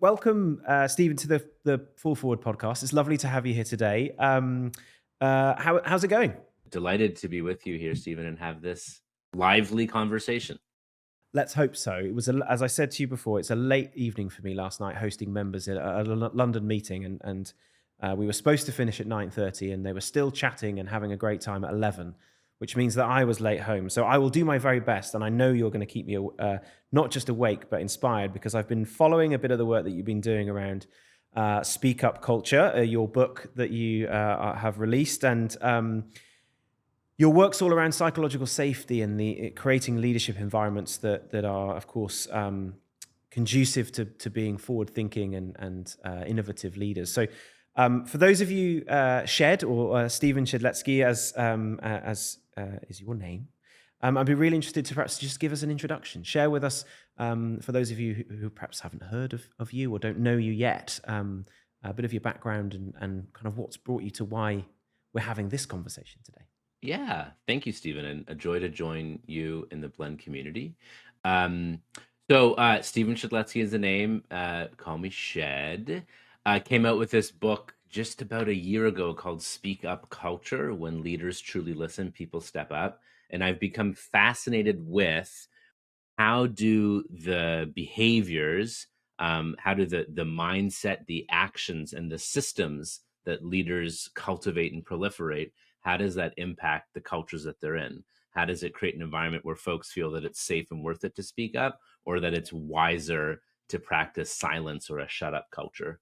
Welcome, Stephen, to the Full Forward podcast. It's lovely to have you here today. How's it going? Delighted to be with you here, Stephen, and have this lively conversation. Let's hope so. As I said to you before, it's a late evening for me last night, hosting members at a London meeting, and we were supposed to finish at 9:30, and they were still chatting and having a great time at 11, which means that I was late home. So I will do my very best, and I know you're going to keep me not just awake but inspired, because I've been following a bit of the work that you've been doing around speak up culture, your book that you have released, and your work's all around psychological safety and the creating leadership environments that are, of course, conducive to being forward thinking and innovative leaders. So, for those of you, Shed or Stephen Shedletzky, as is your name, I'd be really interested to perhaps just give us an introduction. Share with us, for those of you who perhaps haven't heard of you or don't know you yet, a bit of your background and kind of what's brought you to why we're having this conversation today. Yeah, thank you, Stephen, and a joy to join you in the Blend community. Um, Stephen Shedletzky is the name. Call me Shed. Came out with this book just about a year ago called Speak Up Culture. When leaders truly listen, people step up. And I've become fascinated with how do the behaviors, how do the mindset, the actions, and the systems that leaders cultivate and proliferate, how does that impact the cultures that they're in? How does it create an environment where folks feel that it's safe and worth it to speak up, or that it's wiser to practice silence or a shut up culture?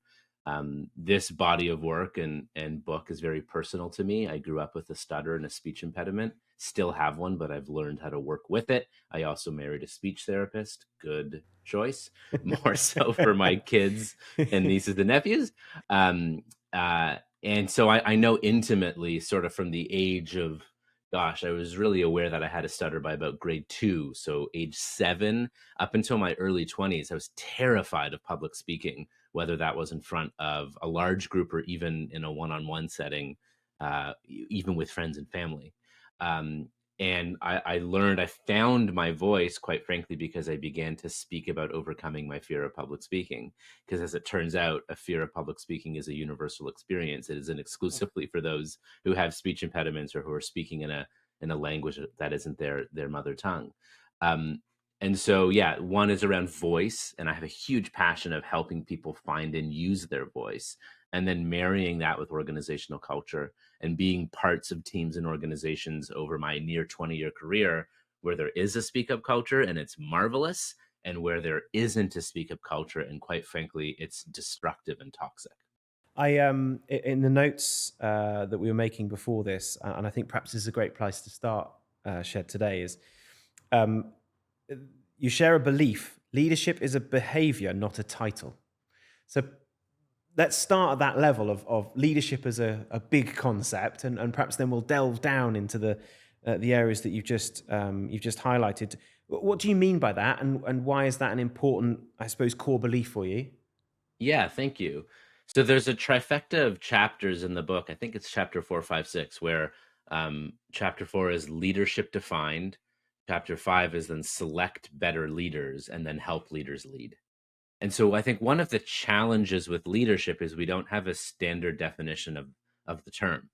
This body of work and book is very personal to me. I grew up with a stutter and a speech impediment, still have one, but I've learned how to work with it. I also married a speech therapist. Good choice. More so for my kids and nieces and nephews. Um, and so I know intimately, sort of from the age of, gosh, I was really aware that I had a stutter by about grade 2. So age 7 up until my early 20s, I was terrified of public speaking, whether that was in front of a large group or even in a one-on-one setting, even with friends and family. Um, and I found my voice, quite frankly, because I began to speak about overcoming my fear of public speaking. Because as it turns out, a fear of public speaking is a universal experience. It isn't exclusively for those who have speech impediments or who are speaking in a language that isn't their mother tongue. Um, and so, yeah, one is around voice, and I have a huge passion of helping people find and use their voice, and then marrying that with organizational culture and being parts of teams and organizations over my near 20-year career where there is a speak up culture and it's marvelous, and where there isn't a speak up culture and quite frankly it's destructive and toxic. In the notes that we were making before this, and I think perhaps this is a great place to start, Shed, today, is um, you share a belief: leadership is a behavior, not a title. So let's start at that level of leadership as a big concept, and perhaps then we'll delve down into the areas that you've just highlighted. What do you mean by that, and why is that an important, I suppose, core belief for you? Yeah, thank you. So there's a trifecta of chapters in the book. I think it's chapter 4, 5, 6, where chapter 4 is leadership defined. Chapter 5 is then select better leaders and then help leaders lead. And so I think one of the challenges with leadership is we don't have a standard definition of the term.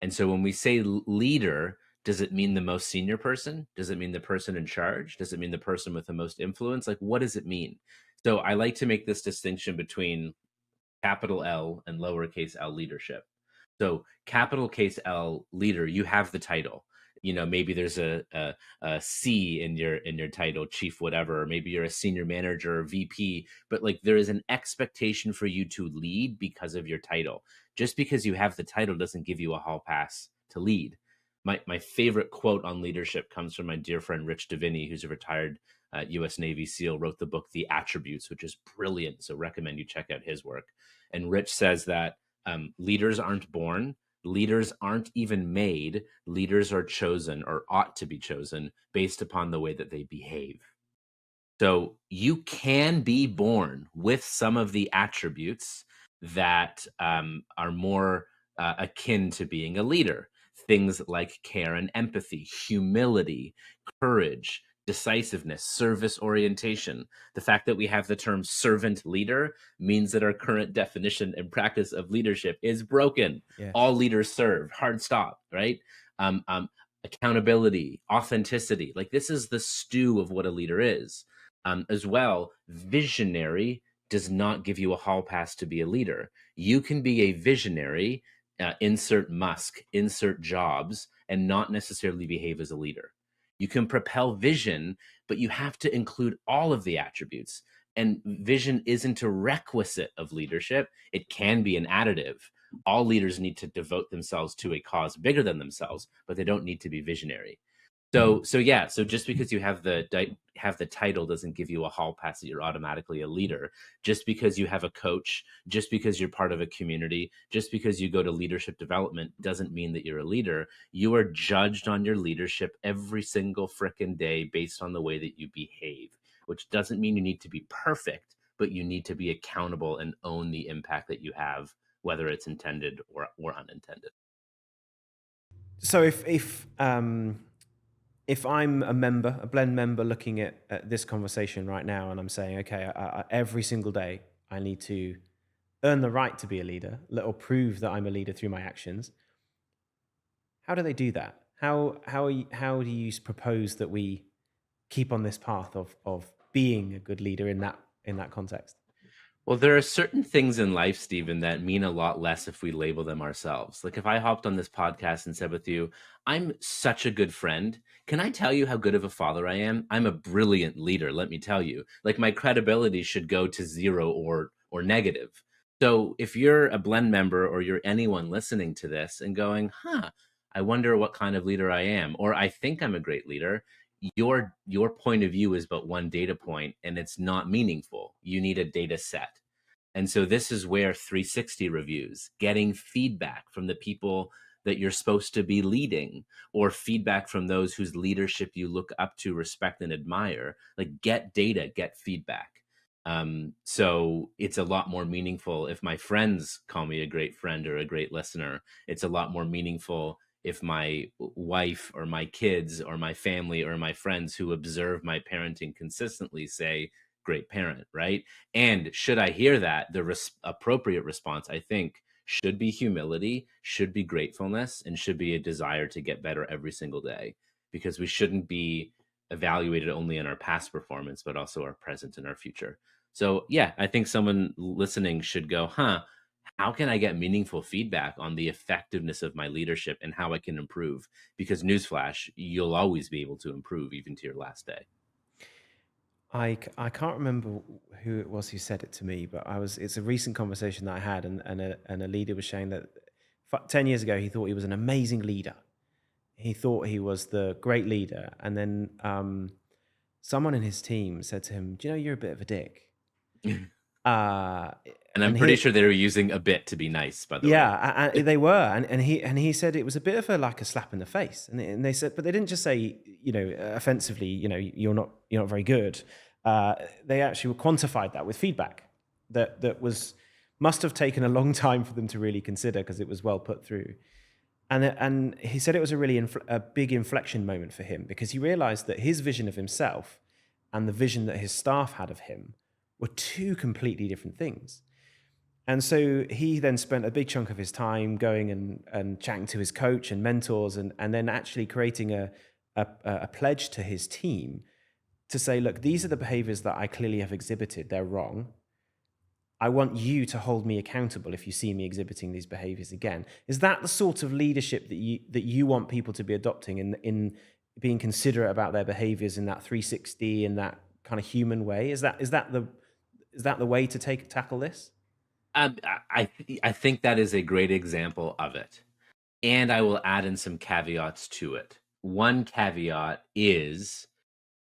And so when we say leader, does it mean the most senior person? Does it mean the person in charge? Does it mean the person with the most influence? Like, what does it mean? So I like to make this distinction between capital L and lowercase l leadership. So capital case L leader, you have the title. You know, maybe there's a C in your title, chief, whatever, or maybe you're a senior manager or VP, but like there is an expectation for you to lead because of your title. Just because you have the title doesn't give you a hall pass to lead. My favorite quote on leadership comes from my dear friend Rich Diviney, who's a retired U.S. Navy SEAL, wrote the book The Attributes, which is brilliant. So recommend you check out his work. And Rich says that leaders aren't born, leaders aren't even made, leaders are chosen or ought to be chosen based upon the way that they behave. So you can be born with some of the attributes that are more akin to being a leader. Things like care and empathy, humility, courage, decisiveness, service orientation. The fact that we have the term servant leader means that our current definition and practice of leadership is broken. All Yes. leaders serve, hard stop, right? Um, um, Accountability, authenticity. Like this is the stew of what a leader is. As well, visionary does not give you a hall pass to be a leader. You can be a visionary, insert Musk, insert Jobs, and not necessarily behave as a leader. You can propel vision, but you have to include all of the attributes. And vision isn't a requisite of leadership, it can be an additive. All leaders need to devote themselves to a cause bigger than themselves, but they don't need to be visionary. So just because you have the title doesn't give you a hall pass that you're automatically a leader. Just because you have a coach, just because you're part of a community, just because you go to leadership development doesn't mean that you're a leader. You are judged on your leadership every single frickin' day based on the way that you behave, which doesn't mean you need to be perfect, but you need to be accountable and own the impact that you have, whether it's intended or unintended. So if I'm a member, a blend member, looking at this conversation right now, and I'm saying, okay, every single day I need to earn the right to be a leader, or prove that I'm a leader through my actions. How do they do that? How do you propose that we keep on this path of being a good leader in that context? Well, there are certain things in life, Stephen, that mean a lot less if we label them ourselves. Like if I hopped on this podcast and said with you, I'm such a good friend. Can I tell you how good of a father I am? I'm a brilliant leader, let me tell you. Like my credibility should go to zero or negative. So if you're a blend member or you're anyone listening to this and going, I wonder what kind of leader I am, or I think I'm a great leader, your point of view is but one data point and it's not meaningful. You need a data set. And so this is where 360 reviews, getting feedback from the people that you're supposed to be leading, or feedback from those whose leadership you look up to, respect, and admire, like get data, get feedback. So it's a lot more meaningful if my friends call me a great friend or a great listener. It's a lot more meaningful if my wife or my kids or my family or my friends who observe my parenting consistently say, great parent, right? And should I hear that, the appropriate response, I think, should be humility, should be gratefulness, and should be a desire to get better every single day, because we shouldn't be evaluated only in our past performance, but also our present and our future. So, yeah, I think someone listening should go, how can I get meaningful feedback on the effectiveness of my leadership and how I can improve? Because newsflash, you'll always be able to improve even to your last day. I can't remember who it was who said it to me, but it's a recent conversation that I had, and a leader was saying that 10 years ago he thought he was an amazing leader. He thought he was the great leader, and then someone in his team said to him, "Do you know you're a bit of a dick?" Uh, And I'm and pretty he sure they were using a bit to be nice, by the way. Yeah, and they were, and he said it was a bit of like a slap in the face, and they said, but they didn't just say, offensively, you're not very good. They actually quantified that with feedback that must have taken a long time for them to really consider, because it was well put through. And he said it was a really a big inflection moment for him, because he realized that his vision of himself and the vision that his staff had of him were two completely different things. And so he then spent a big chunk of his time going and chatting to his coach and mentors, and then actually creating a pledge to his team to say, look, these are the behaviors that I clearly have exhibited. They're wrong. I want you to hold me accountable if you see me exhibiting these behaviors again. Is that the sort of leadership that you want people to be adopting in being considerate about their behaviors in that 360, in that kind of human way? Is that the way to tackle this? I think that is a great example of it. And I will add in some caveats to it. One caveat is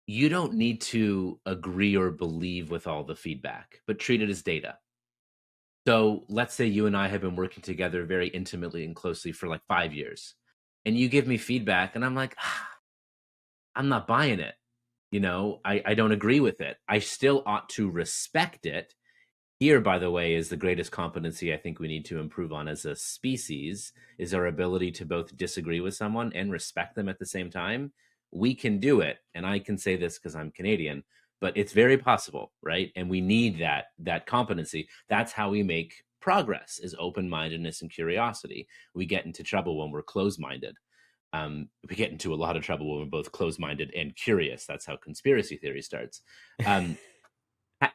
you don't need to agree or believe with all the feedback, but treat it as data. So let's say you and I have been working together very intimately and closely for like 5 years, and you give me feedback, and I'm like, I'm not buying it. I don't agree with it. I still ought to respect it. Here, by the way, is the greatest competency I think we need to improve on as a species, is our ability to both disagree with someone and respect them at the same time. we can do it. And I can say this because I'm Canadian, but it's very possible, right? And we need that competency. That's how we make progress, is open-mindedness and curiosity. We get into trouble when we're closed-minded. We get into a lot of trouble when we're both closed-minded and curious. That's how conspiracy theory starts. Um,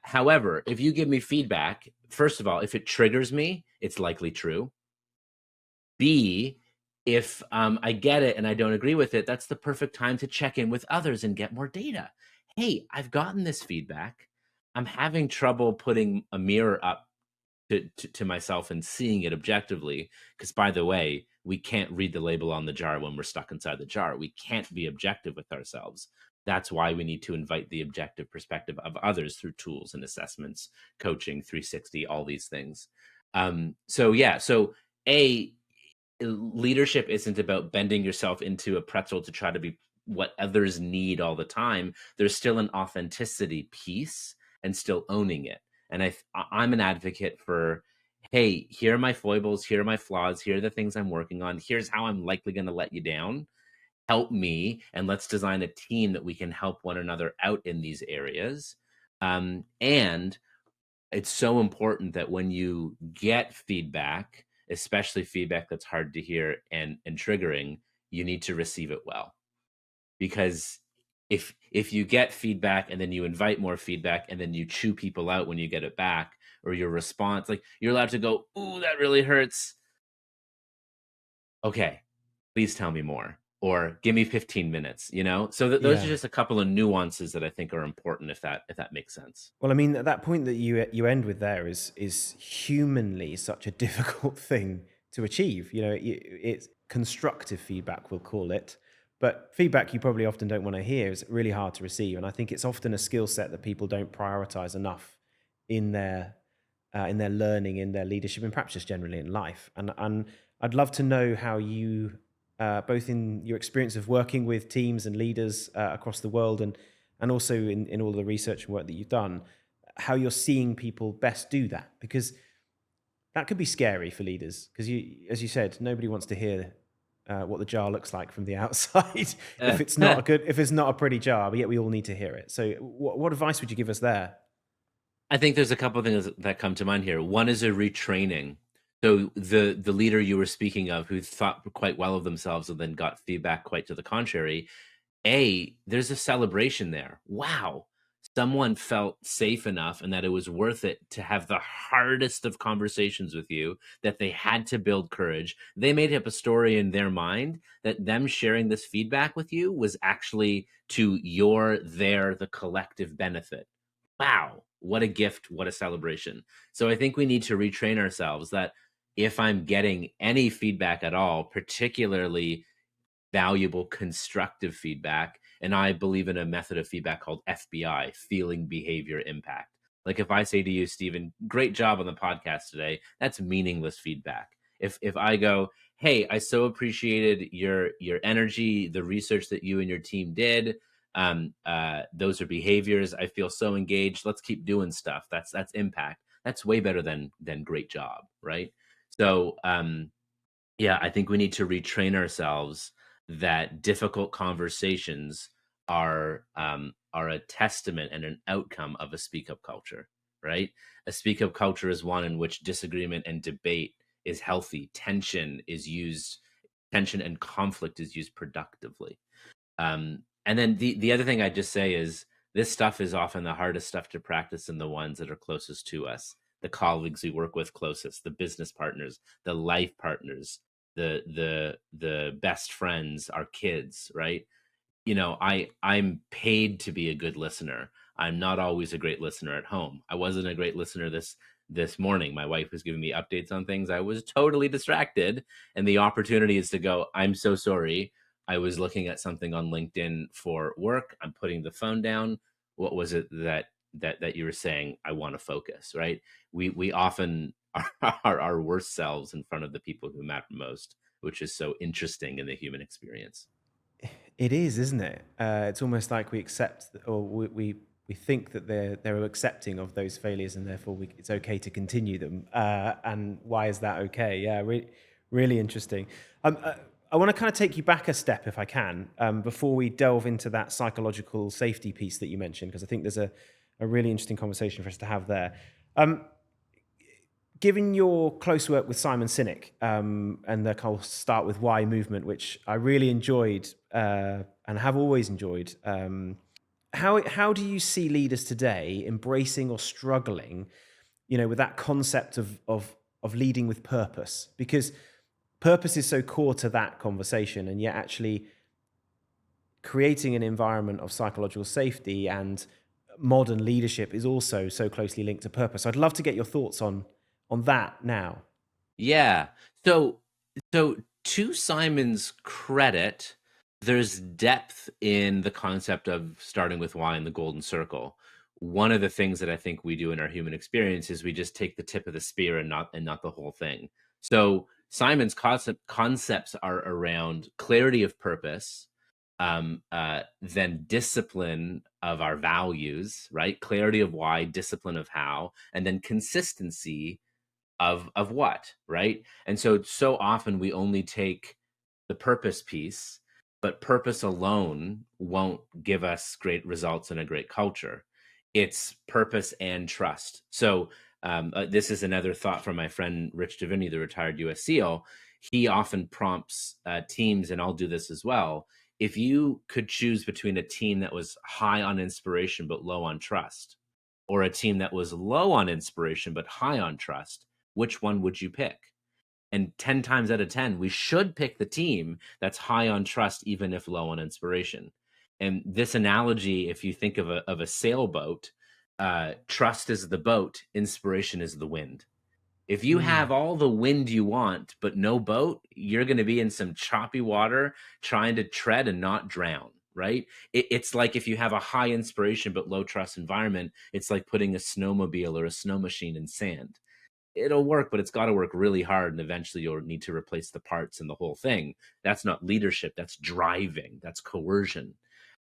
However, if you give me feedback, first of all, if it triggers me, it's likely true. B, if I get it and I don't agree with it, that's the perfect time to check in with others and get more data. Hey, I've gotten this feedback. I'm having trouble putting a mirror up to myself and seeing it objectively. Because, by the way, we can't read the label on the jar when we're stuck inside the jar. We can't be objective with ourselves. That's why we need to invite the objective perspective of others through tools and assessments, coaching, 360, all these things. So A, leadership isn't about bending yourself into a pretzel to try to be what others need all the time. There's still an authenticity piece and still owning it. And I'm an advocate for, hey, here are my foibles, here are my flaws, here are the things I'm working on, here's how I'm likely going to let you down. Help me, and let's design a team that we can help one another out in these areas. And it's so important that when you get feedback, especially feedback that's hard to hear and triggering, you need to receive it well. Because if you get feedback and then you invite more feedback and then you chew people out when you get it back, or your response, like, you're allowed to go, "Ooh, that really hurts." Okay, please tell me more, or give me 15 minutes, you know? So those are Yeah. just a couple of nuances that I think are important, if that makes sense. Well, I mean, that point that you end with there is humanly such a difficult thing to achieve. You know, it's constructive feedback, we'll call it, but feedback you probably often don't want to hear is really hard to receive, and I think it's often a skill set that people don't prioritize enough in their learning, in their leadership, and perhaps just generally in life. And I'd love to know how you, both in your experience of working with teams and leaders across the world, and also in all the research and work that you've done, how you're seeing people best do that, because that could be scary for leaders. Because as you said, nobody wants to hear what the jar looks like from the outside if it's not a good, if it's not a pretty jar. But yet we all need to hear it. So, what advice would you give us there? I think there's a couple of things that come to mind here. One is a retraining. So the leader you were speaking of, who thought quite well of themselves and then got feedback quite to the contrary, there's a celebration there. Wow, someone felt safe enough and that it was worth it to have the hardest of conversations with you, that they had to build courage. They made up a story in their mind that them sharing this feedback with you was actually to the collective benefit. Wow, what a gift, what a celebration. So I think we need to retrain ourselves that if I'm getting any feedback at all, particularly valuable constructive feedback, and I believe in a method of feedback called FBI, feeling behavior impact. Like, if I say to you, Stephen, great job on the podcast today, that's meaningless feedback. If I go, hey, I so appreciated your energy, the research that you and your team did, those are behaviors, I feel so engaged, let's keep doing stuff, that's impact. That's way better than great job, right? So yeah, I think we need to retrain ourselves that difficult conversations are a testament and an outcome of a speak up culture, right? A speak up culture is one in which disagreement and debate is healthy. Tension and conflict is used productively. And then the other thing I just say is, this stuff is often the hardest stuff to practice in the ones that are closest to us, the colleagues we work with closest, the business partners, the life partners, the best friends, our kids, right? I'm paid to be a good listener. I'm not always a great listener at home. I wasn't a great listener this morning. My wife was giving me updates on things. I was totally distracted, and the opportunity is to go, I'm so sorry. I was looking at something on LinkedIn for work. I'm putting the phone down. What was it that you were saying? I want to focus, right? We often are our worst selves in front of the people who matter most, which is so interesting in the human experience. It is, isn't it? It's almost like we accept, or we think that they're accepting of those failures, and therefore it's okay to continue them. And why is that okay? Yeah, really interesting. Um, uh, I want to kind of take you back a step, if I can, before we delve into that psychological safety piece that you mentioned, because I think there's a really interesting conversation for us to have there. Um, Given your close work with Simon Sinek and the kind of start with why movement, which I really enjoyed and have always enjoyed, how do you see leaders today embracing or struggling, with that concept of leading with purpose? Because purpose is so core to that conversation, and yet actually creating an environment of psychological safety and modern leadership is also so closely linked to purpose. I'd love to get your thoughts on that now. Yeah. So so to Simon's credit, there's depth in the concept of starting with why in the golden circle. One of the things that I think we do in our human experience is we just take the tip of the spear and not the whole thing. So Simon's concepts are around clarity of purpose, then discipline of our values, right? Clarity of why, discipline of how, and then consistency of what, right? And so often we only take the purpose piece, but purpose alone won't give us great results and a great culture. It's purpose and trust. So this is another thought from my friend Rich Davini, the retired US SEAL. He often prompts teams, and I'll do this as well. If you could choose between a team that was high on inspiration but low on trust, or a team that was low on inspiration but high on trust, which one would you pick? And 10 times out of 10, we should pick the team that's high on trust, even if low on inspiration. And this analogy, if you think of a sailboat, trust is the boat, inspiration is the wind. If you Mm, have all the wind you want, but no boat, you're going to be in some choppy water trying to tread and not drown, right? It's like if you have a high inspiration but low trust environment, it's like putting a snowmobile or a snow machine in sand. It'll work, but it's got to work really hard. And eventually you'll need to replace the parts and the whole thing. That's not leadership. That's driving. That's coercion.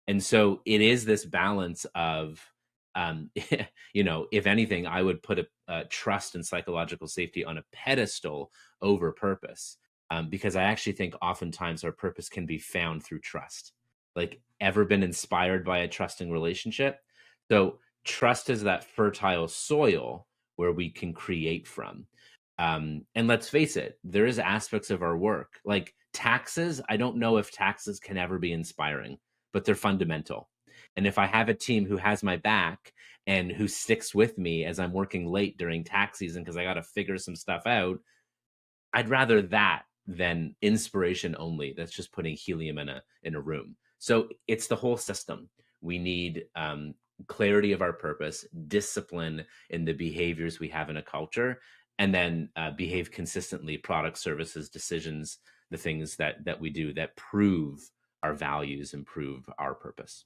And so it is this balance of, um, if anything, I would put a trust and psychological safety on a pedestal over purpose. Because I actually think oftentimes our purpose can be found through trust. Like, ever been inspired by a trusting relationship? So trust is that fertile soil where we can create from. And let's face it, there is aspects of our work like taxes. I don't know if taxes can ever be inspiring, but they're fundamental. And if I have a team who has my back and who sticks with me as I'm working late during tax season because I got to figure some stuff out, I'd rather that than inspiration only. That's just putting helium in a room. So it's the whole system. We need clarity of our purpose, discipline in the behaviors we have in a culture, and then behave consistently. Products, services, decisions, the things that we do that prove our values and prove our purpose.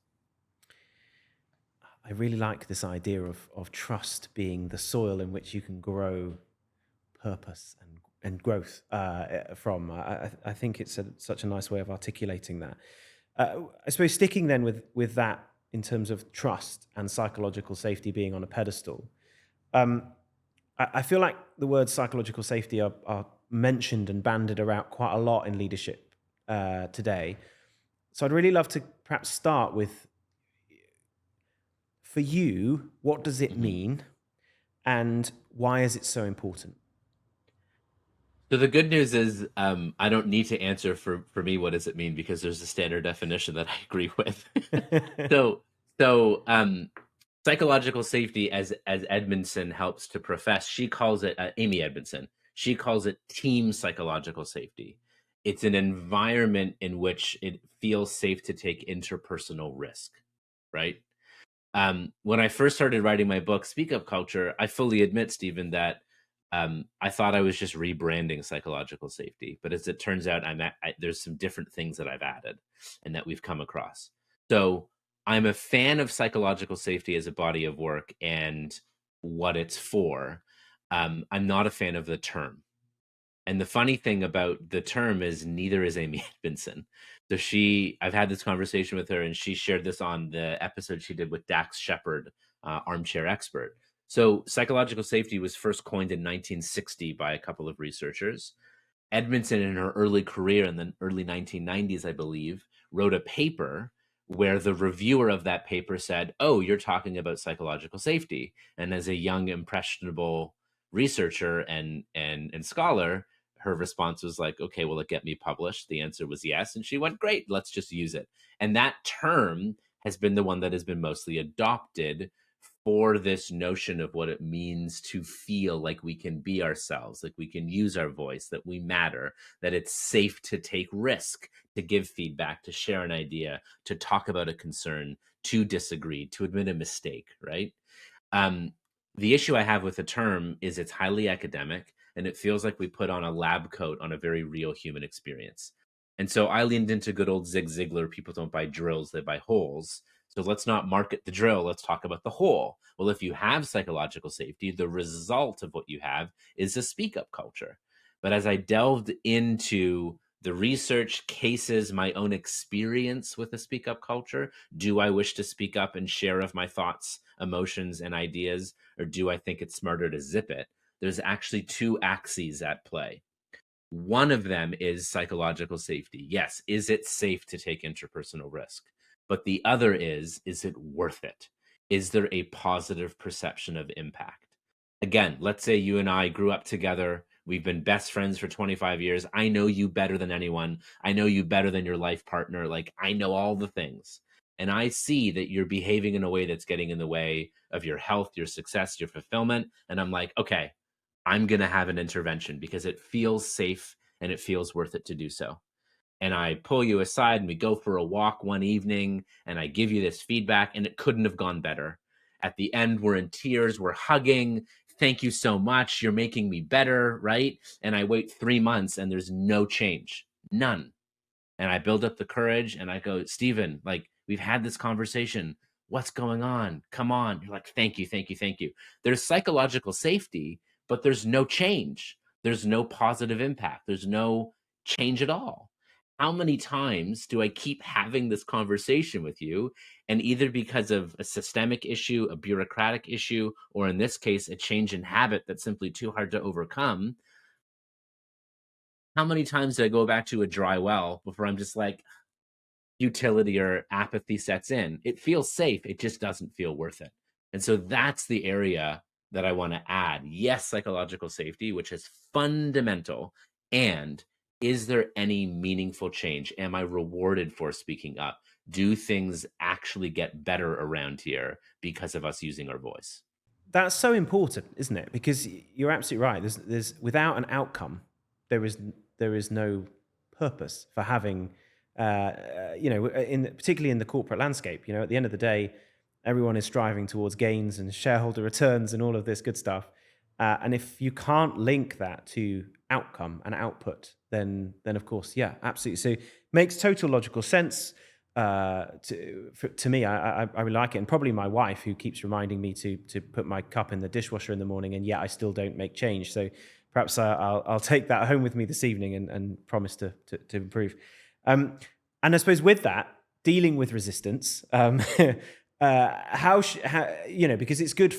I really like this idea of trust being the soil in which you can grow purpose and growth from. I think it's such a nice way of articulating that. I suppose sticking then with that in terms of trust and psychological safety being on a pedestal. Um, I feel like the words psychological safety are mentioned and banded around quite a lot in leadership today. So I'd really love to perhaps start with, for you, what does it Mhm. mean and why is it so important? So the good news is, I don't need to answer for me. What does it mean? Because there's a standard definition that I agree with. so so psychological safety, as Edmondson helps to profess, she calls it Amy Edmondson. She calls it team psychological safety. It's an environment in which it feels safe to take interpersonal risk, right? When I first started writing my book, Speak Up Culture, I fully admit, Stephen, that I thought I was just rebranding psychological safety. But as it turns out, there's some different things that I've added and that we've come across. So I'm a fan of psychological safety as a body of work and what it's for. I'm not a fan of the term. And the funny thing about the term is neither is Amy Edmondson. So I've had this conversation with her, and she shared this on the episode she did with Dax Shepard, armchair expert. So psychological safety was first coined in 1960 by a couple of researchers, Edmondson, in her early career in the early 1990s, I believe, wrote a paper where the reviewer of that paper said, "Oh, you're talking about psychological safety." And as a young, impressionable researcher and scholar, her response was like, "Okay, will it get me published?" The answer was yes, and she went, "Great, let's just use it." And that term has been the one that has been mostly adopted for this notion of what it means to feel like we can be ourselves, like we can use our voice, that we matter, that it's safe to take risk, to give feedback, to share an idea, to talk about a concern, to disagree, to admit a mistake, right? Um, the issue I have with the term is it's highly academic and it feels like we put on a lab coat on a very real human experience. And so I leaned into good old Zig Ziglar, people don't buy drills, they buy holes. So let's not market the drill, let's talk about the hole. Well, if you have psychological safety, the result of what you have is a speak up culture. But as I delved into the research, cases, my own experience with the speak up culture, do I wish to speak up and share of my thoughts, emotions, and ideas, or do I think it's smarter to zip it? There's actually two axes at play. One of them is psychological safety. Yes, is it safe to take interpersonal risk? But the other is it worth it? Is there a positive perception of impact? Again, let's say you and I grew up together. We've been best friends for 25 years. I know you better than anyone. I know you better than your life partner. Like, I know all the things. And I see that you're behaving in a way that's getting in the way of your health, your success, your fulfillment. And I'm like, okay, I'm going to have an intervention because it feels safe and it feels worth it to do so. And I pull you aside and we go for a walk one evening and I give you this feedback and it couldn't have gone better. At the end, we're in tears, we're hugging. Thank you so much. You're making me better, right? And I wait 3 months and there's no change, none. And I build up the courage and I go, Stephen, like, we've had this conversation. What's going on? Come on. You're like, thank you, thank you, thank you. There's psychological safety, but there's no change. There's no positive impact. There's no change at all. How many times do I keep having this conversation with you? And either because of a systemic issue, a bureaucratic issue, or in this case, a change in habit that's simply too hard to overcome, how many times do I go back to a dry well before I'm just like, futility or apathy sets in? It feels safe, it just doesn't feel worth it. And so that's the area that I want to add. Yes, psychological safety, which is fundamental. And is there any meaningful change? Am I rewarded for speaking up? Do things actually get better around here because of us using our voice? That's so important, isn't it? Because you're absolutely right. There's without an outcome, there is no purpose for having, particularly in the corporate landscape. You know, at the end of the day, everyone is striving towards gains and shareholder returns and all of this good stuff. And if you can't link that to outcome and output, then of course, yeah, absolutely. So makes total logical sense to me. I really like it, and probably my wife who keeps reminding me to put my cup in the dishwasher in the morning, and yet I still don't make change. So perhaps I'll take that home with me this evening and promise to improve. Um, and I suppose with that, dealing with resistance, because it's good.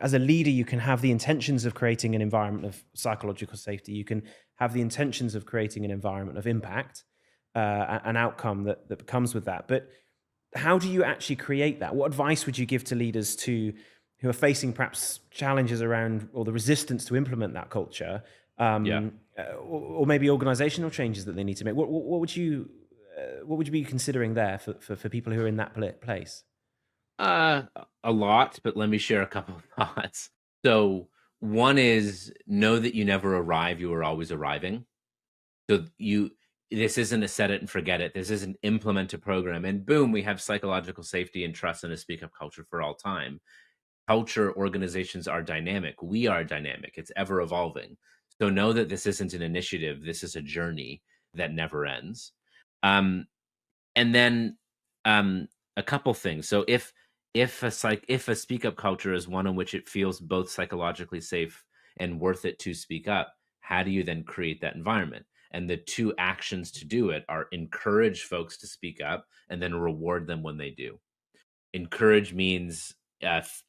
As a leader, you can have the intentions of creating an environment of psychological safety. You can have the intentions of creating an environment of impact, an outcome that comes with that. But how do you actually create that? What advice would you give to leaders who are facing perhaps challenges around or the resistance to implement that culture, Yeah. or maybe organizational changes that they need to make? What would you be considering there for people who are in that place? Uh, a lot, but let me share a couple of thoughts. So, one is know that you never arrive, you are always arriving. So this isn't a set it and forget it. This isn't implement a program and boom, we have psychological safety and trust and a speak up culture for all time. Culture organizations are dynamic. We are dynamic. It's ever evolving. So know that this isn't an initiative. This is a journey that never ends. Um, and then um, a couple things. So if a speak up culture is one in which it feels both psychologically safe and worth it to speak up, how do you then create that environment? And the two actions to do it are encourage folks to speak up and then reward them when they do. Encourage means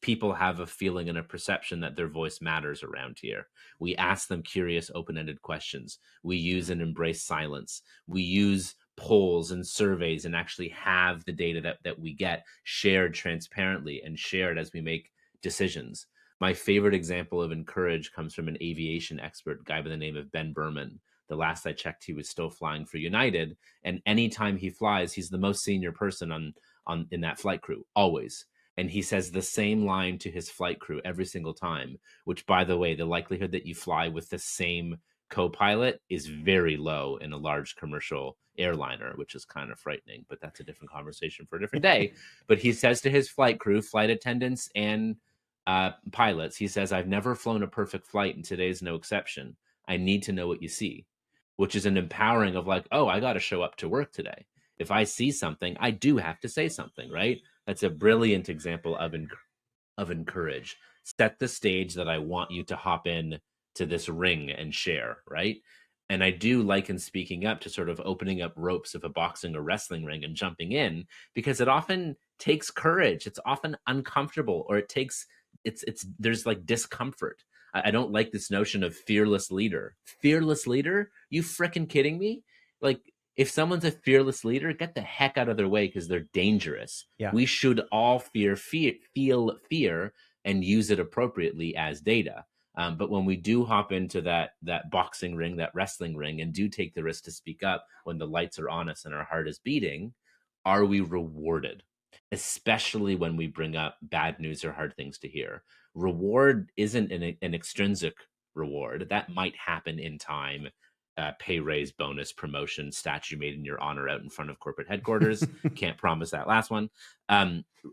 people have a feeling and a perception that their voice matters around here. We ask them curious, open-ended questions. We use and embrace silence. We use polls and surveys and actually have the data that we get shared transparently and shared as we make decisions. My favorite example of encourage comes from an aviation expert, guy by the name of Ben Berman. The last I checked, he was still flying for United, and anytime he flies, he's the most senior person on in that flight crew, always. And he says the same line to his flight crew every single time, which, by the way, the likelihood that you fly with the same co-pilot is very low in a large commercial airliner, which is kind of frightening, but that's a different conversation for a different day. But he says to his flight crew, flight attendants and pilots, he says, I've never flown a perfect flight, and today's no exception. I need to know what you see, which is an empowering of like, oh, I got to show up to work today. If I see something, I do have to say something, right? That's a brilliant example of encourage. Set the stage that I want you to hop in to this ring and share, right? And I do liken speaking up to sort of opening up ropes of a boxing or wrestling ring and jumping in, because it often takes courage. It's often uncomfortable, or it's there's like discomfort. I don't like this notion of fearless leader. Fearless leader? You frickin' kidding me? Like, if someone's a fearless leader, get the heck out of their way because they're dangerous. Yeah. We should all feel fear and use it appropriately as data. But when we do hop into that boxing ring, that wrestling ring, and do take the risk to speak up when the lights are on us and our heart is beating, are we rewarded? Especially when we bring up bad news or hard things to hear. Reward isn't an extrinsic reward. That might happen in time. Pay raise, bonus, promotion, statue made in your honor out in front of corporate headquarters. Can't promise that last one.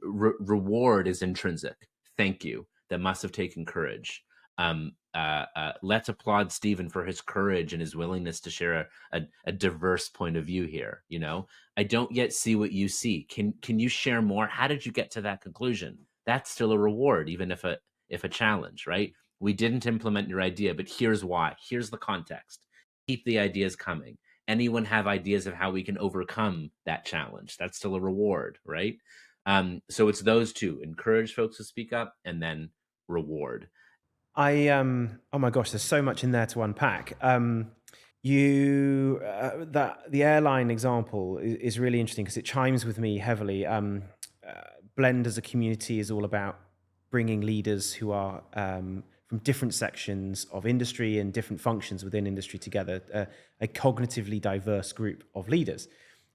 Reward is intrinsic. Thank you. That must have taken courage. Let's applaud Stephen for his courage and his willingness to share a diverse point of view here. You know, I don't yet see what you see. Can you share more? How did you get to that conclusion? That's still a reward, even if a challenge, right? We didn't implement your idea, but here's why. Here's the context. Keep the ideas coming. Anyone have ideas of how we can overcome that challenge? That's still a reward, right? So it's those two: encourage folks to speak up, and then reward. Oh my gosh, there's so much in there to unpack. You that the airline example is really interesting because it chimes with me heavily. Blend as a community is all about bringing leaders who are from different sections of industry and different functions within industry together, a cognitively diverse group of leaders.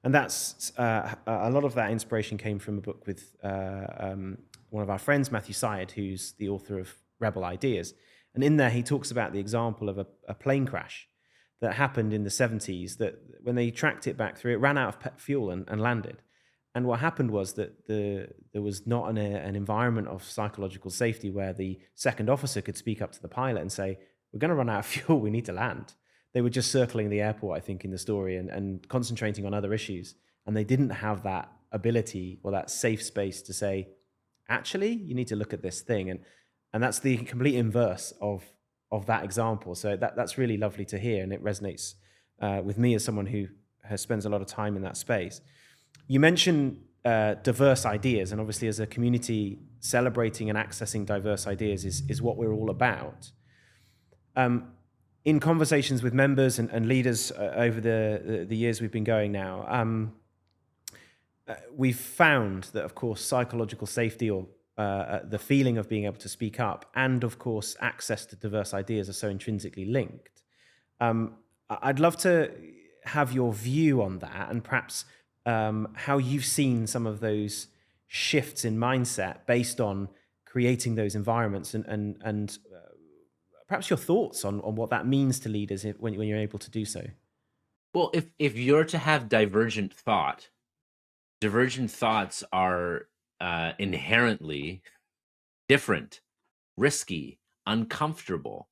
And that's a lot of that inspiration came from a book with one of our friends, Matthew Syed, who's the author of Rebel Ideas. And in there, he talks about the example of a plane crash that happened in the 70s, that when they tracked it back through, it ran out of fuel and landed. And what happened was that there was not an environment of psychological safety where the second officer could speak up to the pilot and say, we're going to run out of fuel, we need to land. They were just circling the airport, I think, in the story and concentrating on other issues. And they didn't have that ability or that safe space to say, actually, you need to look at this thing. And that's the complete inverse of that example. So that's really lovely to hear. And it resonates with me as someone who spends a lot of time in that space. You mentioned diverse ideas, and obviously as a community, celebrating and accessing diverse ideas is what we're all about. In conversations with members and leaders over the years we've been going now, we've found that, of course, psychological safety or the feeling of being able to speak up and, of course, access to diverse ideas are so intrinsically linked. I'd love to have your view on that and perhaps how you've seen some of those shifts in mindset based on creating those environments and perhaps your thoughts on what that means to leaders when you're able to do so. Well, if you're to have divergent thoughts are inherently different, risky, uncomfortable.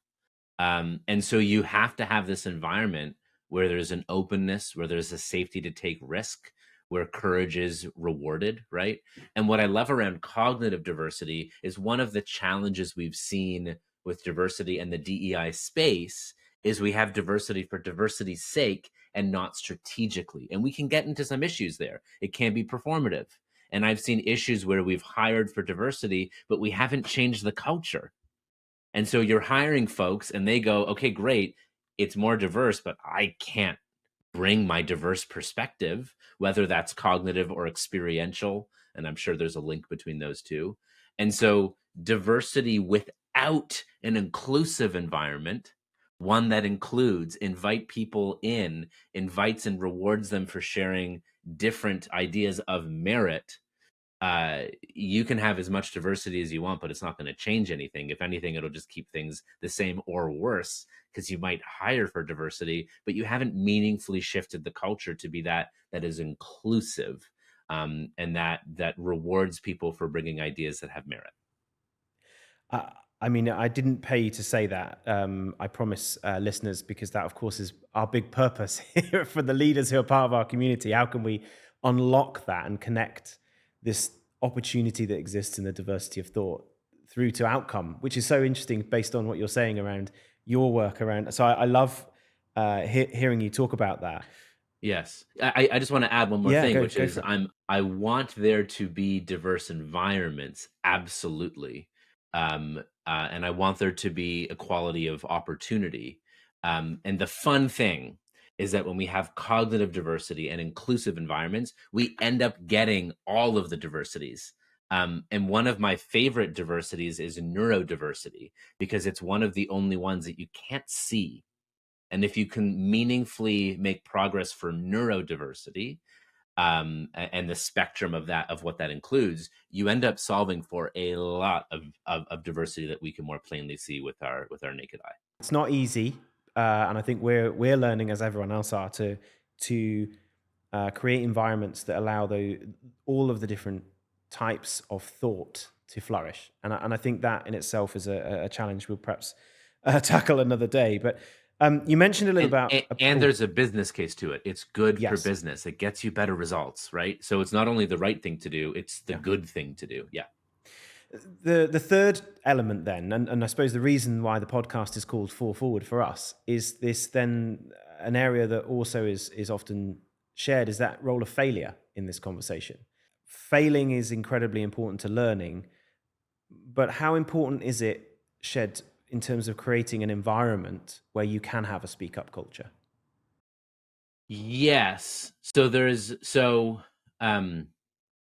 And so you have to have this environment where there's an openness, where there's a safety to take risk, where courage is rewarded, right? And what I love around cognitive diversity is one of the challenges we've seen with diversity and the DEI space is we have diversity for diversity's sake and not strategically. And we can get into some issues there. It can be performative. And I've seen issues where we've hired for diversity, but we haven't changed the culture. And so you're hiring folks and they go, okay, great, it's more diverse, but I can't bring my diverse perspective, whether that's cognitive or experiential. And I'm sure there's a link between those two. And so diversity without an inclusive environment, one that includes, invite people in, invites and rewards them for sharing different ideas of merit, you can have as much diversity as you want, but it's not going to change anything. If anything, it'll just keep things the same or worse, because you might hire for diversity, but you haven't meaningfully shifted the culture to be that is inclusive, and that rewards people for bringing ideas that have merit. Uh, I mean, I didn't pay you to say that. I promise listeners, because that, of course, is our big purpose here for the leaders who are part of our community. How can we unlock that and connect this opportunity that exists in the diversity of thought through to outcome, which is so interesting based on what you're saying around your work around. So I love hearing you talk about that. Yes. I just want to add one more Yeah, thing, go which go is for it. I want there to be diverse environments, absolutely. And I want there to be equality of opportunity. And the fun thing is that when we have cognitive diversity and inclusive environments, we end up getting all of the diversities. And one of my favorite diversities is neurodiversity, because it's one of the only ones that you can't see. And if you can meaningfully make progress for neurodiversity, and the spectrum of that, of what that includes, you end up solving for a lot of diversity that we can more plainly see with our naked eye. It's not easy, and I think we're learning, as everyone else are, to create environments that allow all of the different types of thought to flourish. And I think that in itself is a challenge we'll perhaps tackle another day. But you mentioned a little about, And oh, there's a business case to it. It's good for yes, business. It gets you better results, right? So it's not only the right thing to do, it's the yeah. good thing to do. Yeah. The third element then, and I suppose the reason why the podcast is called Fall Forward for us, is this then an area that also is often shared, is that role of failure in this conversation. Failing is incredibly important to learning, but how important is it, Shed, in terms of creating an environment where you can have a speak up culture? Yes. Um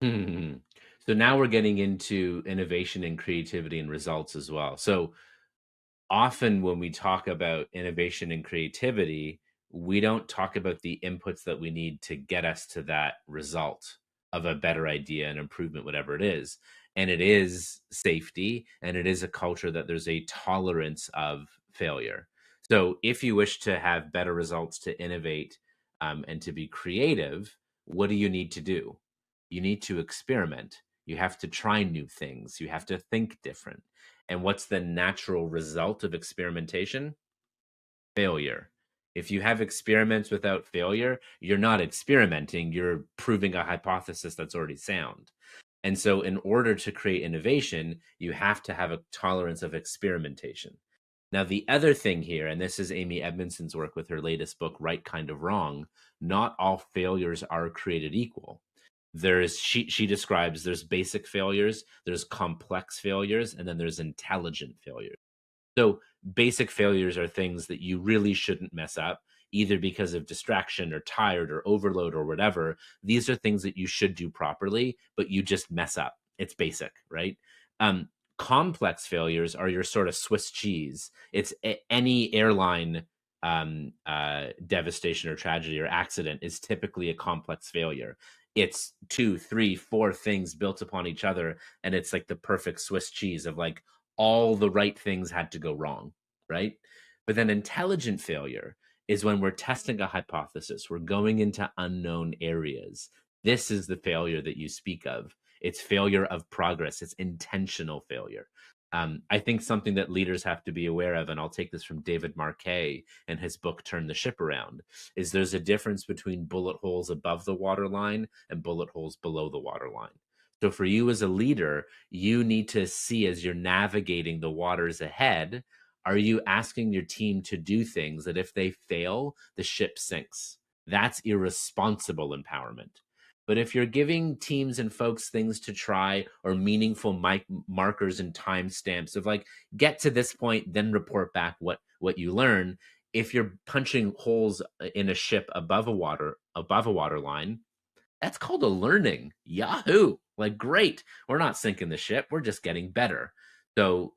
so now we're getting into innovation and creativity and results as well. So often when we talk about innovation and creativity, we don't talk about the inputs that we need to get us to that result of a better idea and improvement, whatever it is. And it is safety, and it is a culture that there's a tolerance of failure. So if you wish to have better results, to innovate, and to be creative, what do you need to do? You need to experiment. You have to try new things. You have to think different. And what's the natural result of experimentation? Failure. If you have experiments without failure, you're not experimenting, you're proving a hypothesis that's already sound. And so, in order to create innovation, you have to have a tolerance of experimentation. Now, the other thing here, and this is Amy Edmondson's work with her latest book, Right Kind of Wrong, not all failures are created equal. She describes there's basic failures, there's complex failures, and then there's intelligent failures. So basic failures are things that you really shouldn't mess up, either because of distraction or tired or overload or whatever. These are things that you should do properly, but you just mess up. It's basic, right? Um, Complex failures are your sort of Swiss cheese. It's any airline devastation or tragedy or accident is typically a complex failure. It's two, three, four things built upon each other, and it's like the perfect Swiss cheese of like all the right things had to go wrong, right? But then intelligent failure is when we're testing a hypothesis, we're going into unknown areas. This is the failure that you speak of. It's failure of progress, it's intentional failure. I think something that leaders have to be aware of, and I'll take this from David Marquet in his book Turn the Ship Around, is there's a difference between bullet holes above the waterline and bullet holes below the waterline. So for you as a leader, you need to see, as you're navigating the waters ahead, are you asking your team to do things that if they fail, the ship sinks? That's irresponsible empowerment. But if you're giving teams and folks things to try, or meaningful markers and timestamps of like, get to this point, then report back what you learn. If you're punching holes in a ship above a water line, that's called a learning. Yahoo! Like, great. We're not sinking the ship. We're just getting better. So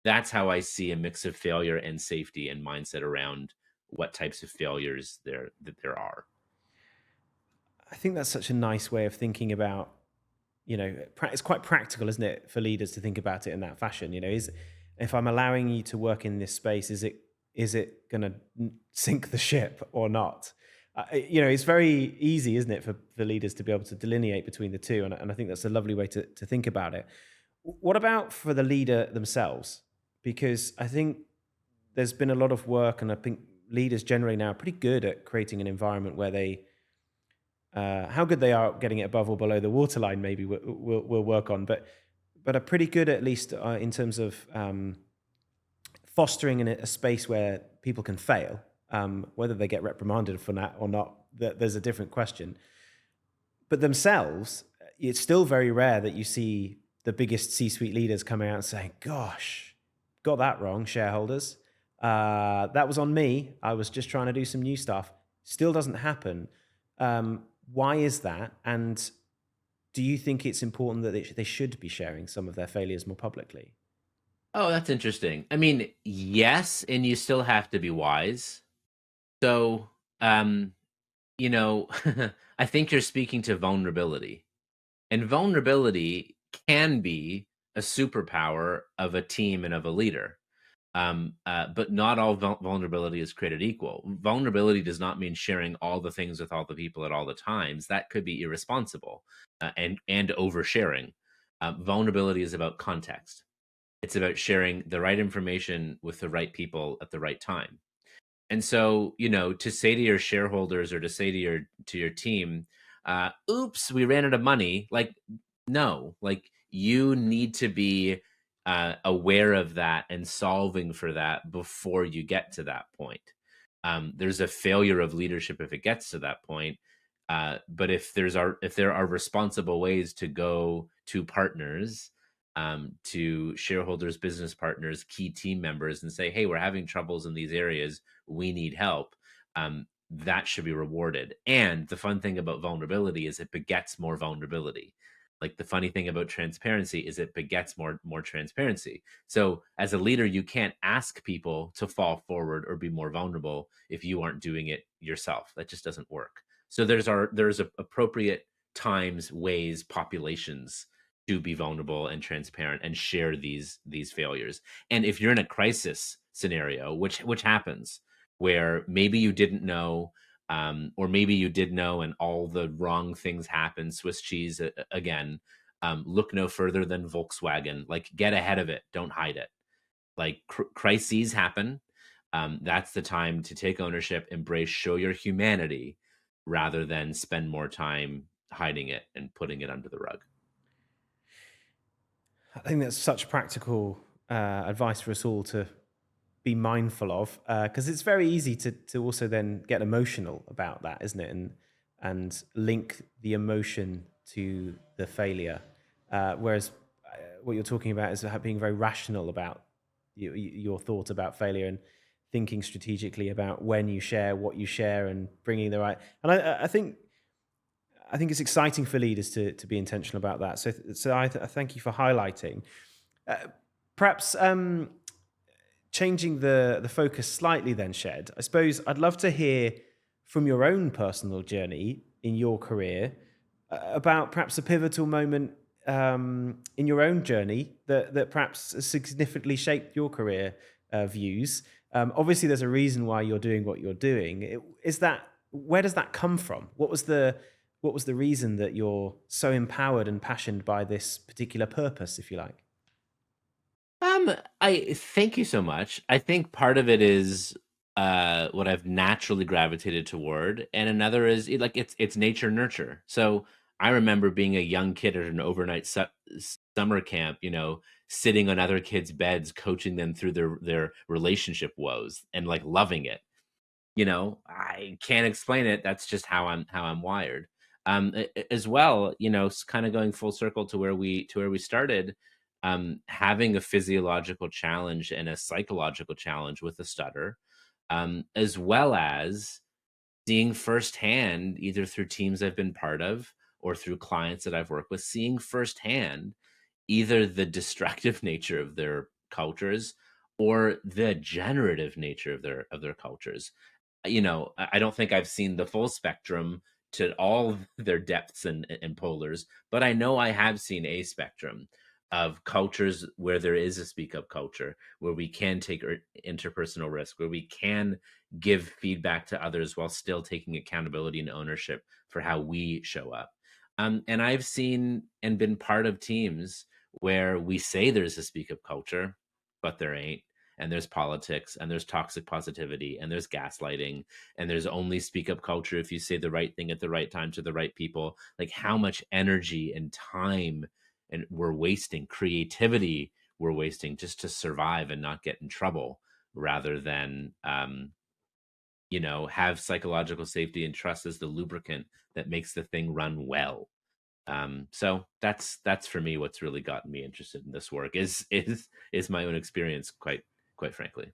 that's how I see a mix of failure and safety and mindset around what types of failures there are. I think that's such a nice way of thinking about, it's quite practical, isn't it, for leaders to think about it in that fashion? Is if I'm allowing you to work in this space, is it going to sink the ship or not? It's very easy, isn't it, for leaders to be able to delineate between the two, and I think that's a lovely way to think about it. What about for the leader themselves? Because I think there's been a lot of work, and I think leaders generally now are pretty good at creating an environment where how good they are at getting it above or below the waterline, maybe we'll work on, but are pretty good, at least in terms of fostering in a space where people can fail. Whether they get reprimanded for that or not, there's a different question. But themselves, it's still very rare that you see the biggest C-suite leaders coming out and saying, "Gosh, got that wrong, shareholders. That was on me. I was just trying to do some new stuff." Still doesn't happen. Why is that? And do you think it's important that they should be sharing some of their failures more publicly? Oh, that's interesting. I mean, yes, and you still have to be wise. So, you know, I think you're speaking to vulnerability. And vulnerability can be a superpower of a team and of a leader. But not all vulnerability is created equal. Vulnerability does not mean sharing all the things with all the people at all the times. That could be irresponsible, and oversharing. Vulnerability is about context. It's about sharing the right information with the right people at the right time. And so, to say to your shareholders or to say to your team, "Oops, we ran out of money." Like, no, like, you need to be aware of that and solving for that before you get to that point. There's a failure of leadership if it gets to that point. But if there are responsible ways to go to partners, to shareholders, business partners, key team members, and say, "Hey, we're having troubles in these areas. We need help." That should be rewarded. And the fun thing about vulnerability is it begets more vulnerability. Like, the funny thing about transparency is it begets more transparency. So as a leader, you can't ask people to fall forward or be more vulnerable if you aren't doing it yourself. That just doesn't work. So there's appropriate times, ways, populations to be vulnerable and transparent and share these failures. And if you're in a crisis scenario, which happens, where maybe you didn't know, or maybe you did know and all the wrong things happen, Swiss cheese again, look no further than Volkswagen. Like, get ahead of it, don't hide it. Like, crises happen. That's the time to take ownership, embrace, show your humanity, rather than spend more time hiding it and putting it under the rug. I think that's such practical advice for us all to be mindful of, because it's very easy to also then get emotional about that, isn't it? And link the emotion to the failure, whereas what you're talking about is being very rational about your thought about failure and thinking strategically about when you share, what you share, and bringing the right. And I think it's exciting for leaders to be intentional about that. So I thank you for highlighting. Uh, Perhaps changing the focus slightly, then, Shed. I suppose I'd love to hear from your own personal journey in your career, about perhaps a pivotal moment in your own journey that perhaps has significantly shaped your career views. Obviously, there's a reason why you're doing what you're doing. Where does that come from? What was the reason that you're so empowered and passionate by this particular purpose, if you like? I thank you so much. I think part of it is what I've naturally gravitated toward, and another is it's nature nurture. So I remember being a young kid at an overnight summer camp, sitting on other kids' beds, coaching them through their relationship woes, and like loving it. I can't explain it. That's just how I'm wired. As well, kind of going full circle to where we started, having a physiological challenge and a psychological challenge with a stutter, as well as seeing firsthand, either through teams I've been part of or through clients that I've worked with, seeing firsthand either the destructive nature of their cultures or the generative nature of their cultures. I don't think I've seen the full spectrum to all their depths and polars, but I know I have seen a spectrum of cultures where there is a speak up culture, where we can take interpersonal risk, where we can give feedback to others while still taking accountability and ownership for how we show up. And I've seen and been part of teams where we say there's a speak up culture, but there ain't, and there's politics and there's toxic positivity and there's gaslighting and there's only speak up culture if you say the right thing at the right time to the right people. Like, how much energy and time and we're wasting, creativity we're wasting just to survive and not get in trouble, rather than have psychological safety and trust as the lubricant that makes the thing run well. So that's for me what's really gotten me interested in this work is my own experience, quite frankly.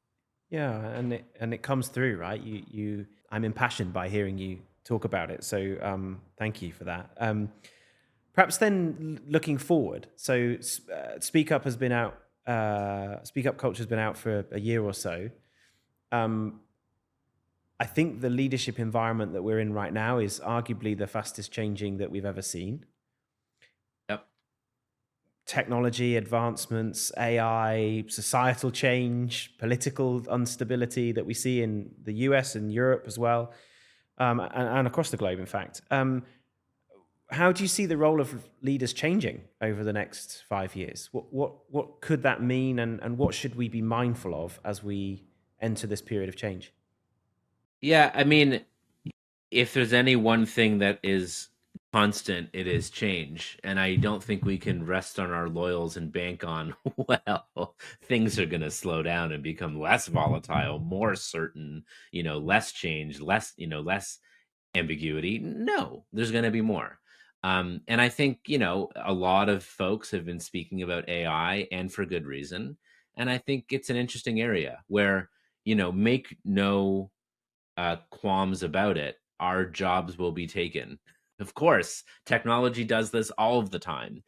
Yeah, and it comes through, right? I'm impassioned by hearing you talk about it. So thank you for that. Perhaps then looking forward. So Speak Up has been out. Speak Up Culture has been out for a year or so. Um, I think the leadership environment that we're in right now is arguably the fastest changing that we've ever seen. Yep. Technology advancements, AI, societal change, political instability that we see in the US and Europe as well, and across the globe, in fact. How do you see the role of leaders changing over the next 5 years? What could that mean, and what should we be mindful of as we enter this period of change? Yeah, I mean, if there's any one thing that is constant, it is change. And I don't think we can rest on our laurels and bank on, well, things are going to slow down and become less volatile, more certain, less change, less ambiguity. No, there's going to be more. And I think, a lot of folks have been speaking about AI, and for good reason. And I think it's an interesting area where, make no qualms about it, our jobs will be taken. Of course, technology does this all of the time.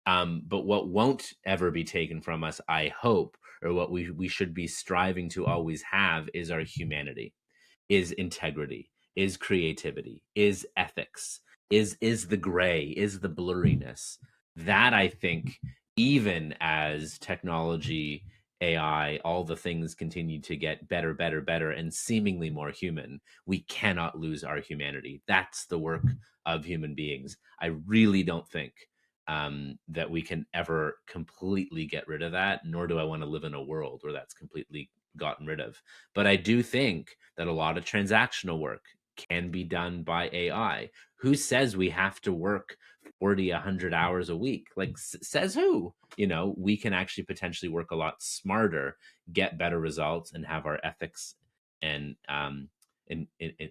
But what won't ever be taken from us, I hope, or what we should be striving to always have, is our humanity, is integrity, is creativity, is ethics, is the gray, is the blurriness. That, I think, even as technology, AI, all the things continue to get better, better, better, and seemingly more human, we cannot lose our humanity. That's the work of human beings. I really don't think that we can ever completely get rid of that, nor do I want to live in a world where that's completely gotten rid of. But I do think that a lot of transactional work can be done by AI. Who says we have to work 40, 100 hours a week? Like, says who? We can actually potentially work a lot smarter, get better results, and have our ethics and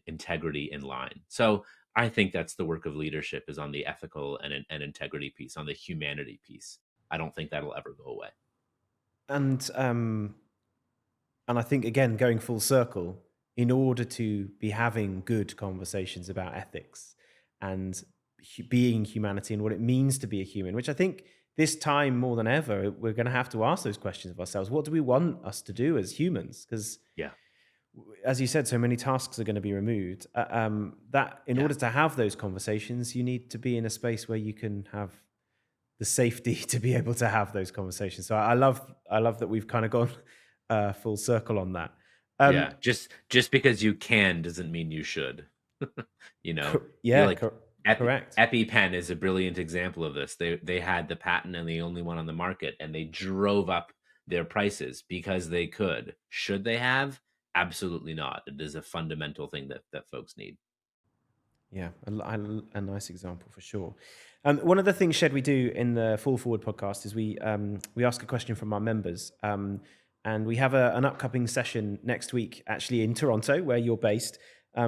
integrity in line. So I think that's the work of leadership, is on the ethical and integrity piece, on the humanity piece. I don't think that'll ever go away. And I think, again, going full circle, in order to be having good conversations about ethics and being humanity and what it means to be a human, which I think this time more than ever, we're going to have to ask those questions of ourselves. What do we want us to do as humans? Because, Yeah. as you said, so many tasks are going to be removed. That in Yeah. order to have those conversations, you need to be in a space where you can have the safety to be able to have those conversations. So I love that we've kind of gone full circle on that. Yeah. Um, Just because you can doesn't mean you should. you know, you yeah, like correct. EpiPen is a brilliant example of this. They had the patent and the only one on the market, and they drove up their prices because they could. Should they have? Absolutely not. It is a fundamental thing that folks need. Yeah, a nice example for sure. One of the things, Shed, we do in the Fall Forward podcast is we ask a question from our members, and we have an upcoming session next week, actually in Toronto, where you're based,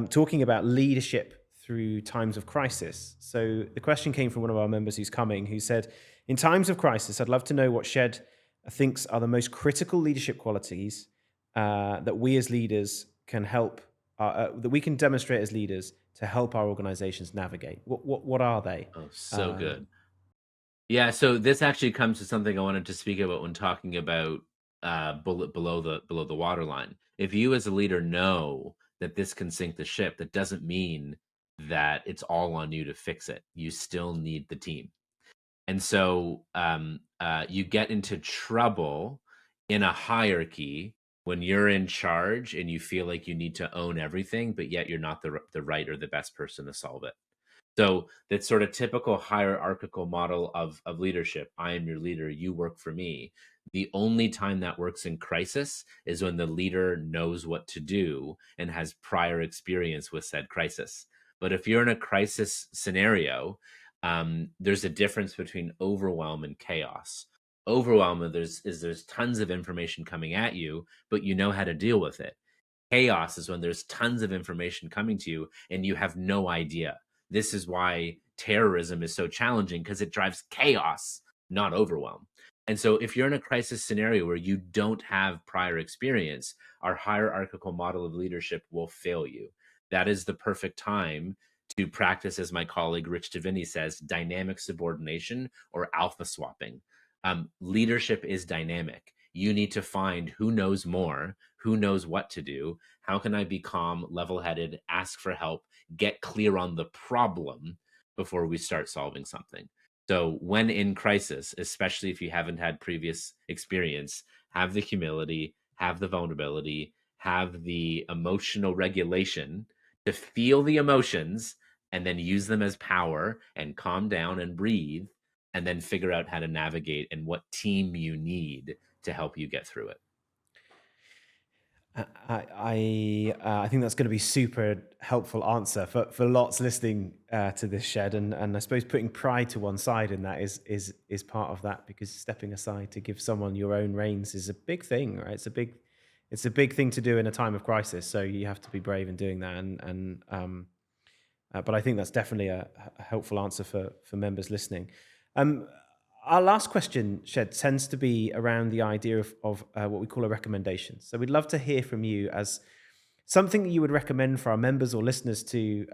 talking about leadership through times of crisis. So the question came from one of our members who's coming, who said, in times of crisis, I'd love to know what Shed thinks are the most critical leadership qualities that we as leaders can help, that we can demonstrate as leaders to help our organizations navigate. What are they? Oh, so Uh, good. Yeah, so this actually comes to something I wanted to speak about when talking about bullet below the waterline. If you as a leader know that this can sink the ship, that doesn't mean that it's all on you to fix it. You still need the team. And so you get into trouble in a hierarchy when you're in charge and you feel like you need to own everything, but yet you're not the right or the best person to solve it. So that sort of typical hierarchical model of leadership. I am your leader, you work for me. The only time that works in crisis is when the leader knows what to do and has prior experience with said crisis. But if you're in a crisis scenario, there's a difference between overwhelm and chaos. Overwhelm, there's tons of information coming at you, but you know how to deal with it. Chaos is when there's tons of information coming to you and you have no idea. This is why terrorism is so challenging, because it drives chaos, not overwhelm. And so if you're in a crisis scenario where you don't have prior experience, our hierarchical model of leadership will fail you. That is the perfect time to practice, as my colleague Rich Davini says, dynamic subordination or alpha swapping. Leadership is dynamic. You need to find who knows more, who knows what to do. How can I be calm, level headed, ask for help, get clear on the problem before we start solving something? So, when in crisis, especially if you haven't had previous experience, have the humility, have the vulnerability, have the emotional regulation to feel the emotions and then use them as power and calm down and breathe and then figure out how to navigate and what team you need to help you get through it. I think that's going to be super helpful answer for lots listening to this, Shed, and I suppose putting pride to one side in that is part of that, because stepping aside to give someone your own reins is a big thing, right? It's a big thing to do in a time of crisis, so you have to be brave in doing that, but I think that's definitely a helpful answer for members listening. Um, our last question, Shed, tends to be around the idea of what we call a recommendation. So we'd love to hear from you as something that you would recommend for our members or listeners to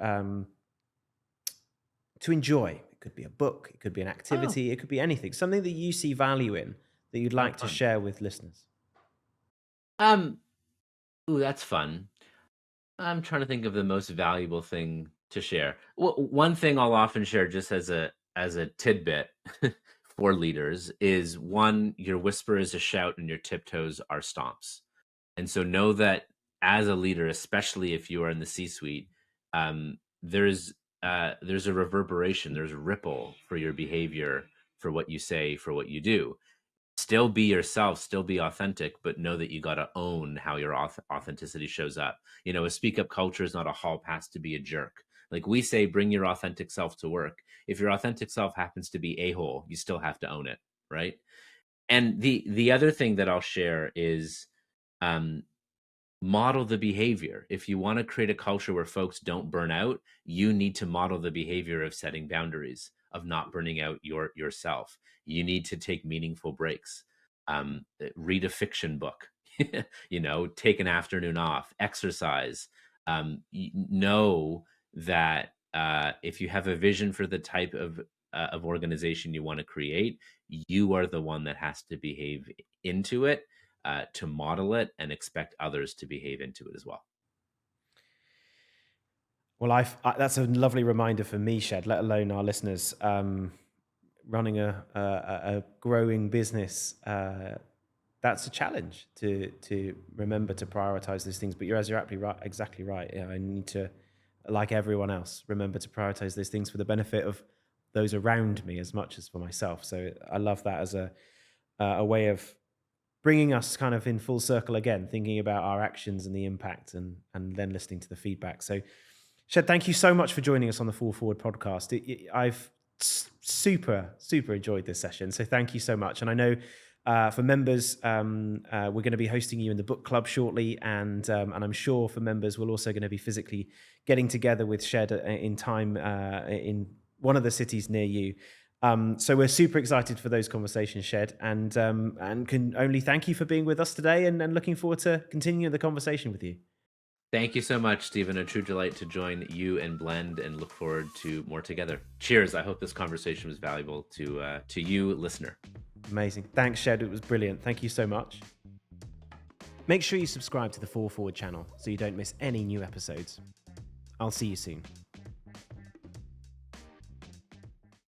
enjoy. It could be a book, it could be an Oh, activity, it could be anything. Something that you see value in that you'd oh, like to fun. share with listeners. Um, ooh, that's fun. I'm trying to think of the most valuable thing to share. One thing I'll often share, just as a tidbit for leaders, is one: your whisper is a shout, and your tiptoes are stomps. And so know that as a leader, especially if you are in the C-suite, um, there's there's a reverberation, there's a ripple for your behavior, for what you say, for what you do. Still be yourself, still be authentic, but know that you got to own how your authenticity shows up. You know, a speak up culture is not a hall pass to be a jerk. Like we say, bring your authentic self to work. If your authentic self happens to be a hole, you still have to own it, right? And the other thing that I'll share is, um, model the behavior. If you want to create a culture where folks don't burn out, you need to model the behavior of setting boundaries, of not burning out yourself. You need to take meaningful breaks. Read a fiction book, you know, take an afternoon off, exercise. Know that if you have a vision for the type of organization you want to create, you are the one that has to behave into it, to model it, and expect others to behave into it as well. Well, that's a lovely reminder for me, Shed, let alone our listeners. Running a growing business, that's a challenge to remember to prioritize those things. But exactly right. Yeah, I need to, like everyone else, remember to prioritize those things for the benefit of those around me as much as for myself. So I love that as a way of bringing us kind of in full circle again, thinking about our actions and the impact, and then listening to the feedback. So, Shed, thank you so much for joining us on the Fall Forward podcast. I've super enjoyed this session. So thank you so much. And I know For members, we're going to be hosting you in the book club shortly, and I'm sure for members, we're also going to be physically getting together with Shed in time in one of the cities near you. So we're super excited for those conversations, Shed, and can only thank you for being with us today, and looking forward to continuing the conversation with you. Thank you so much, Stephen. A true delight to join you and Blend, and look forward to more together. Cheers. I hope this conversation was valuable to you, listener. Amazing. Thanks, Shed. It was brilliant. Thank you so much. Make sure you subscribe to the 4 Forward channel so you don't miss any new episodes. I'll see you soon.